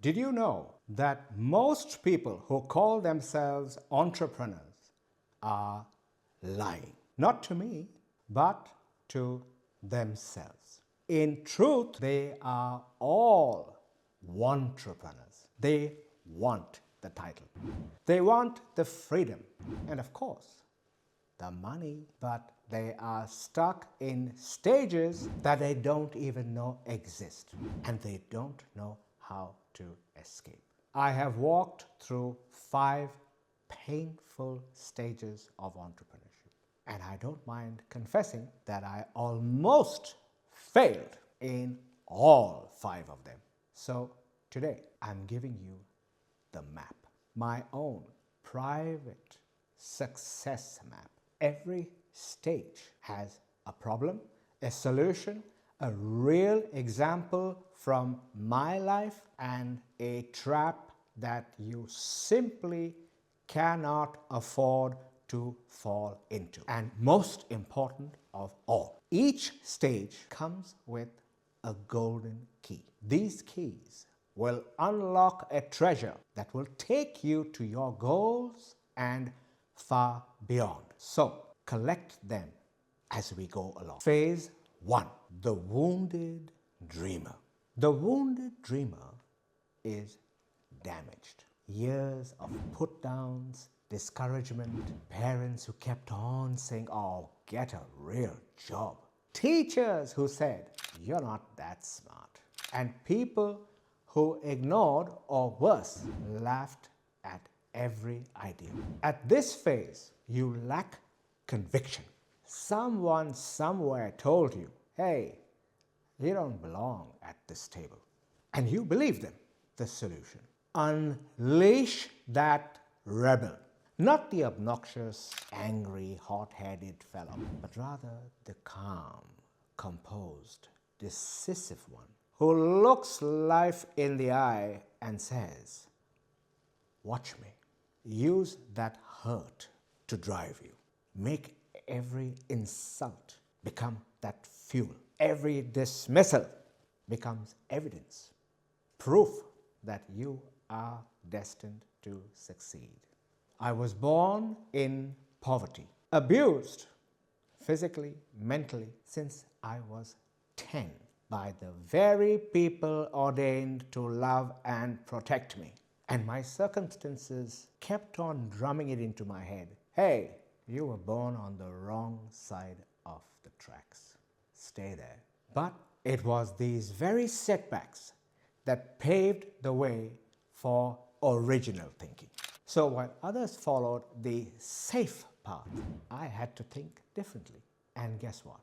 Did you know that most people who call themselves entrepreneurs are lying? Not to me, but to themselves. In truth, they are all entrepreneurs. They want the title. They want the freedom and, of course, the money, but they are stuck in stages that they don't even know exist, and they don't know how to escape. I have walked through 5 painful stages of entrepreneurship, and I don't mind confessing that I almost failed in all 5 of them. So today I'm giving you the map, my own private success map. Every stage has a problem, a solution, a real example from my life, and a trap that you simply cannot afford to fall into. And most important of all, each stage comes with a golden key. These keys will unlock a treasure that will take you to your goals and far beyond. So collect them as we go along. Phase 1, the wounded dreamer. The wounded dreamer is damaged. Years of put downs, discouragement, parents who kept on saying, "Oh, get a real job." Teachers who said, "You're not that smart." And people who ignored, or worse, laughed at every idea. At this phase, you lack conviction. Someone somewhere told you, "Hey, you don't belong at this table." And you believe them. The solution: unleash that rebel. Not the obnoxious, angry, hot-headed fellow, but rather the calm, composed, decisive one who looks life in the eye and says, "Watch me." Use that hurt to drive you. Make every insult become that fuel. Every dismissal becomes evidence, proof that you are destined to succeed. I was born in poverty, abused physically, mentally, since I was 10 by the very people ordained to love and protect me. And my circumstances kept on drumming it into my head. "Hey, you were born on the wrong side of the tracks. Stay there." But it was these very setbacks that paved the way for original thinking. So while others followed the safe path, I had to think differently. And guess what?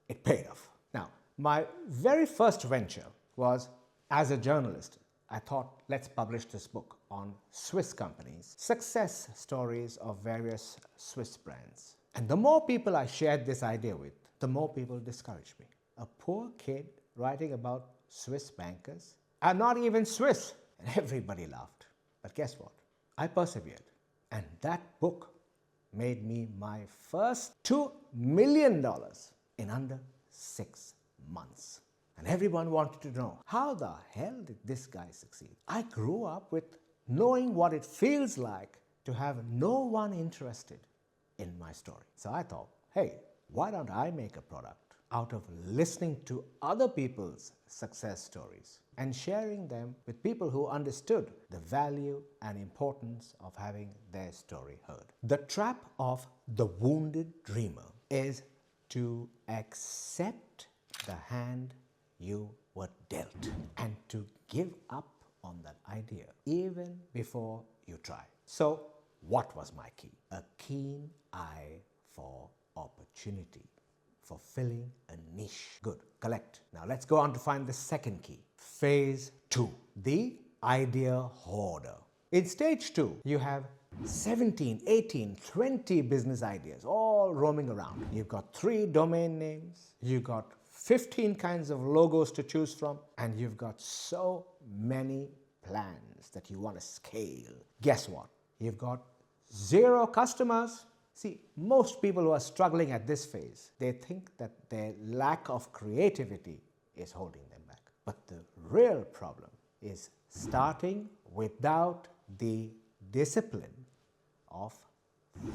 It paid off. Now, my very first venture was as a journalist. I thought, let's publish this book on Swiss companies, success stories of various Swiss brands. And the more people I shared this idea with, the more people discouraged me. A poor kid writing about Swiss bankers, and not even Swiss, and everybody laughed. But guess what? I persevered, and that book made me my first $2 million in under 6 months. And everyone wanted to know, how the hell did this guy succeed? I grew up with knowing what it feels like to have no one interested in my story. So I thought, hey, why don't I make a product out of listening to other people's success stories and sharing them with people who understood the value and importance of having their story heard. The trap of the wounded dreamer is to accept the hand you were dealt and to give up on that idea even before you try. So what was my key? A keen eye for opportunity, for filling a niche. Good, collect. Now let's go on to find the second key. Phase 2, the idea hoarder. In stage 2, you have 17, 18, 20 business ideas all roaming around. You've got 3 domain names, you've got 15 kinds of logos to choose from, and you've got so many plans that you want to scale. Guess what? You've got 0 customers. See, most people who are struggling at this phase, they think that their lack of creativity is holding them back. But the real problem is starting without the discipline of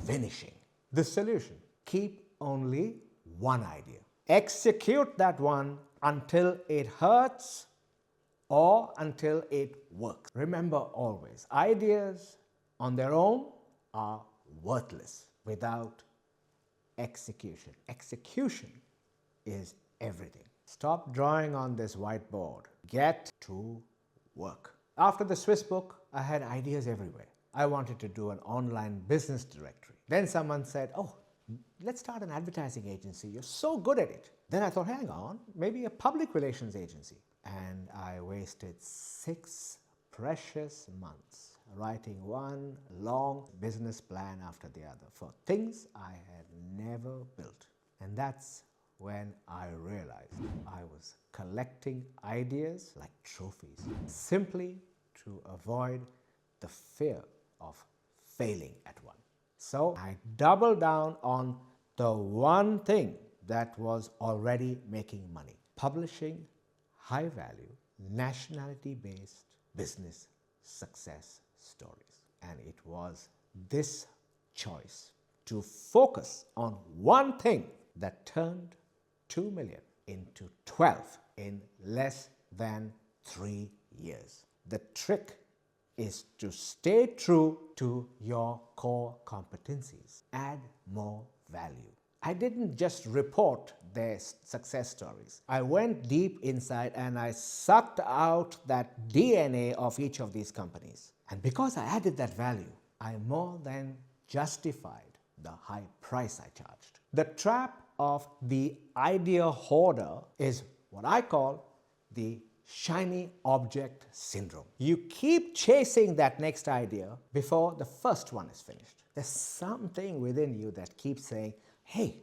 finishing. The solution: keep only one idea. Execute that one until it hurts or until it works. Remember always, ideas on their own are worthless without execution. Execution is everything. Stop drawing on this whiteboard. Get to work. After the Swiss book, I had ideas everywhere. I wanted to do an online business directory. Then someone said, oh, let's start an advertising agency. You're so good at it. Then I thought, hang on, maybe a public relations agency. And I wasted 6 precious months writing one long business plan after the other for things I had never built. And that's when I realized I was collecting ideas like trophies, simply to avoid the fear of failing at one. So I doubled down on the one thing that was already making money: publishing high-value, nationality-based business success stories. And it was this choice to focus on one thing that turned 2 million into 12 in less than 3 years. The trick is to stay true to your core competencies. Add more value. I didn't just report their success stories. I went deep inside and I sucked out that DNA of each of these companies. And because I added that value, I more than justified the high price I charged. The trap of the idea hoarder is what I call the shiny object syndrome. You keep chasing that next idea before the first one is finished. There's something within you that keeps saying, hey,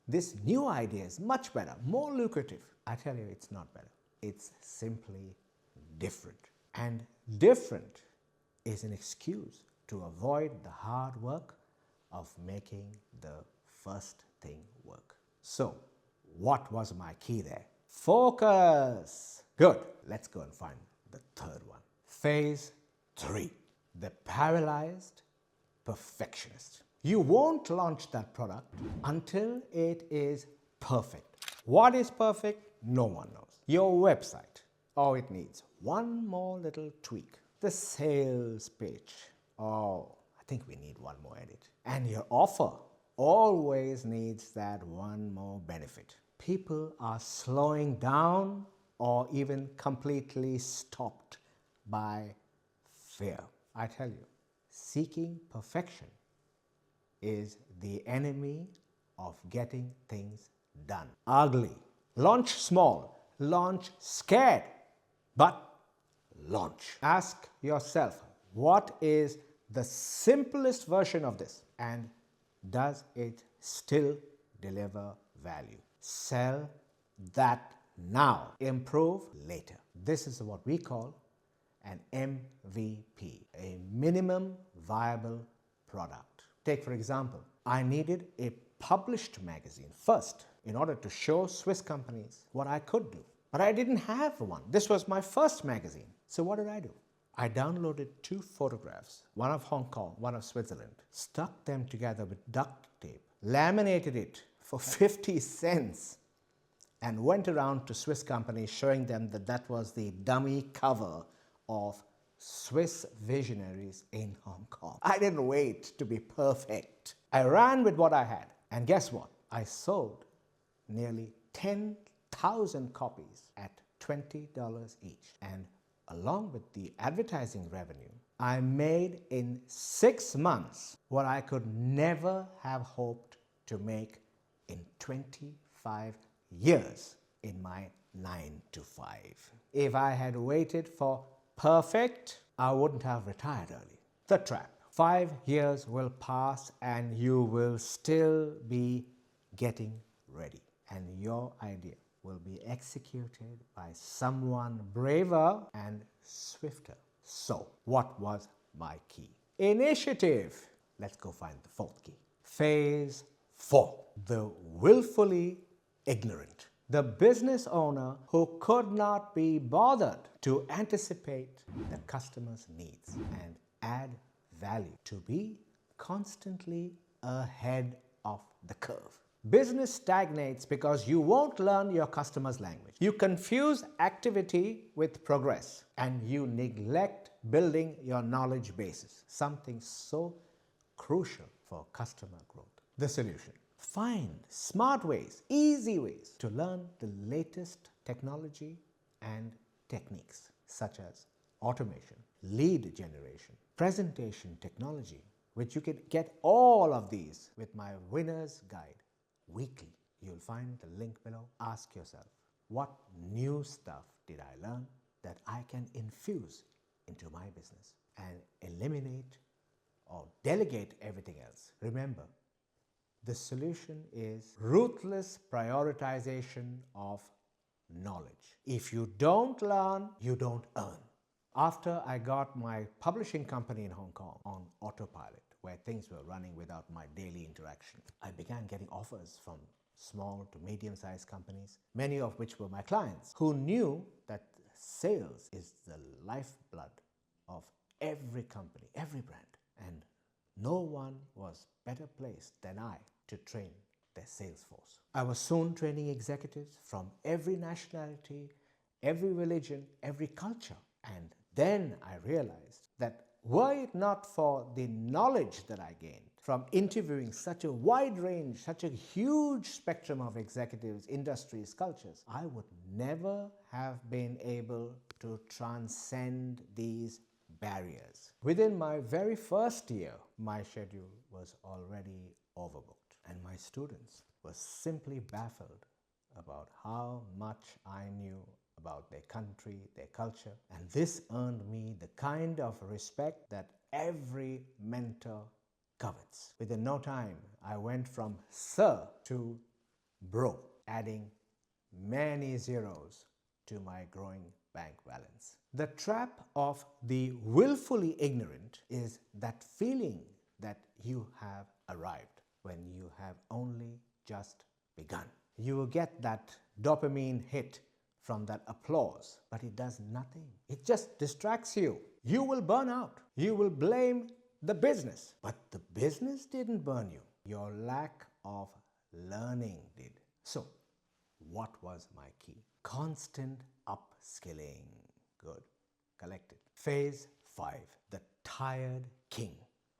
this new idea is much better, more lucrative. I tell you, it's not better. It's simply different. And different is an excuse to avoid the hard work of making the first thing work. So, what was my key there? Focus. Good. Let's go and find the third one. Phase 3. The paralyzed perfectionist. You won't launch that product until it is perfect. What is perfect? No one knows. Your website. Oh, it needs one more little tweak. The sales pitch. Oh, I think we need one more edit. And your offer always needs that one more benefit. People are slowing down or even completely stopped by fear. I tell you, seeking perfection is the enemy of getting things done. Ugly. Launch small. Launch scared. But launch. Ask yourself, what is the simplest version of this? And does it still deliver value? Sell that now. Improve later. This is what we call an MVP, a minimum viable product. Take, for example, I needed a published magazine first in order to show Swiss companies what I could do. But I didn't have one. This was my first magazine. So what did I do? I downloaded 2 photographs, one of Hong Kong, one of Switzerland, stuck them together with duct tape, laminated it for 50 cents, and went around to Swiss companies showing them that that was the dummy cover of Swiss visionaries in Hong Kong. I didn't wait to be perfect. I ran with what I had. And guess what? I sold nearly 10,000 copies at $20 each. And along with the advertising revenue, I made in 6 months what I could never have hoped to make in 25 years in my 9 to 5. If I had waited for perfect, I wouldn't have retired early. The trap. 5 years will pass and you will still be getting ready. And your idea will be executed by someone braver and swifter. So, what was my key? Initiative. Let's go find the 4th key. Phase 4. The willfully ignorant. The business owner who could not be bothered to anticipate the customer's needs and add value, to be constantly ahead of the curve. Business stagnates because you won't learn your customer's language. You confuse activity with progress, and you neglect building your knowledge bases, something so crucial for customer growth. The solution: find smart ways, easy ways to learn the latest technology and techniques, such as automation, lead generation, presentation technology, which you can get all of these with my winner's guide weekly. You'll find the link below. Ask yourself, what new stuff did I learn that I can infuse into my business and eliminate or delegate everything else? Remember, the solution is ruthless prioritization of knowledge. If you don't learn, you don't earn. After I got my publishing company in Hong Kong on autopilot, where things were running without my daily interaction, I began getting offers from small to medium-sized companies, many of which were my clients, who knew that sales is the lifeblood of every company, every brand, and no one was better placed than I to train their sales force. I was soon training executives from every nationality, every religion, every culture. And then I realized that were it not for the knowledge that I gained from interviewing such a wide range, such a huge spectrum of executives, industries, cultures, I would never have been able to transcend these barriers. Within my very first year, my schedule was already overbooked, and my students were simply baffled about how much I knew about their country, their culture, and this earned me the kind of respect that every mentor covets. Within no time, I went from sir to bro, adding many zeros to my growing bank balance. The trap of the willfully ignorant is that feeling that you have arrived when you have only just begun. You will get that dopamine hit from that applause, but it does nothing. It just distracts you. You will burn out. You will blame the business, but the business didn't burn you. Your lack of learning did. So, what was my key? Constant upskilling. Good. Collected. Phase 5. The tired king.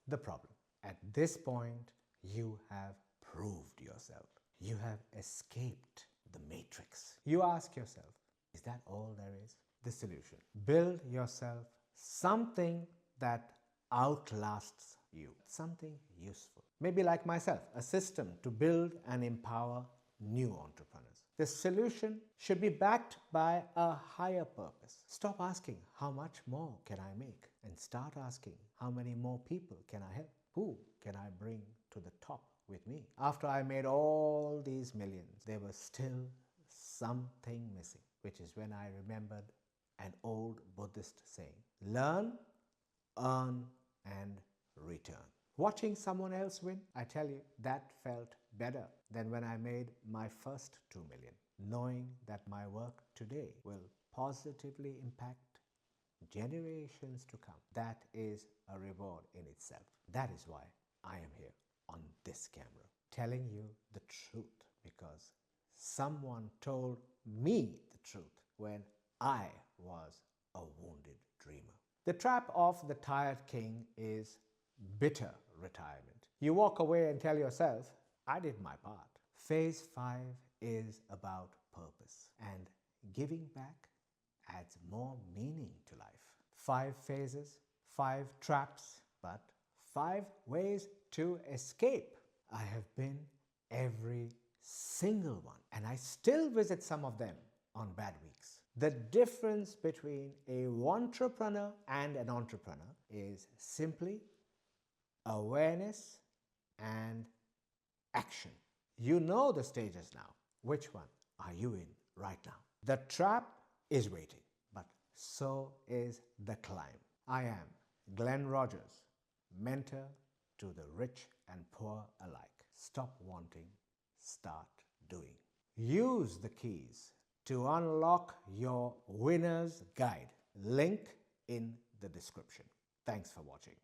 The problem: at this point, you have proved yourself. You have escaped the matrix. You ask yourself, is that all there is? The solution: build yourself something that outlasts you, something useful. Maybe like myself, a system to build and empower new entrepreneurs. The solution should be backed by a higher purpose. Stop asking, how much more can I make? And start asking, how many more people can I help? Who can I bring to the top with me? After I made all these millions, there was still something missing, which is when I remembered an old Buddhist saying: learn, earn, and return. Watching someone else win, I tell you, that felt better than when I made my first 2 million. Knowing that my work today will positively impact generations to come, that is a reward in itself. That is why I am here on this camera, telling you the truth, because someone told me the truth when I was a wounded dreamer. The trap of the tired king is bitter retirement. You walk away and tell yourself, I did my part. Phase 5 is about purpose, and giving back adds more meaning to life. 5 phases, 5 traps, but 5 ways to escape. I have been every single one, and I still visit some of them on bad weeks. The difference between a entrepreneur and an entrepreneur is simply awareness and action. You know the stages now. Which one are you in right now? The trap is waiting, but so is the climb. I am Glenn Rogers, mentor to the rich and poor alike. Stop wanting, start doing. Use the keys to unlock your winner's guide. Link in the description. Thanks for watching.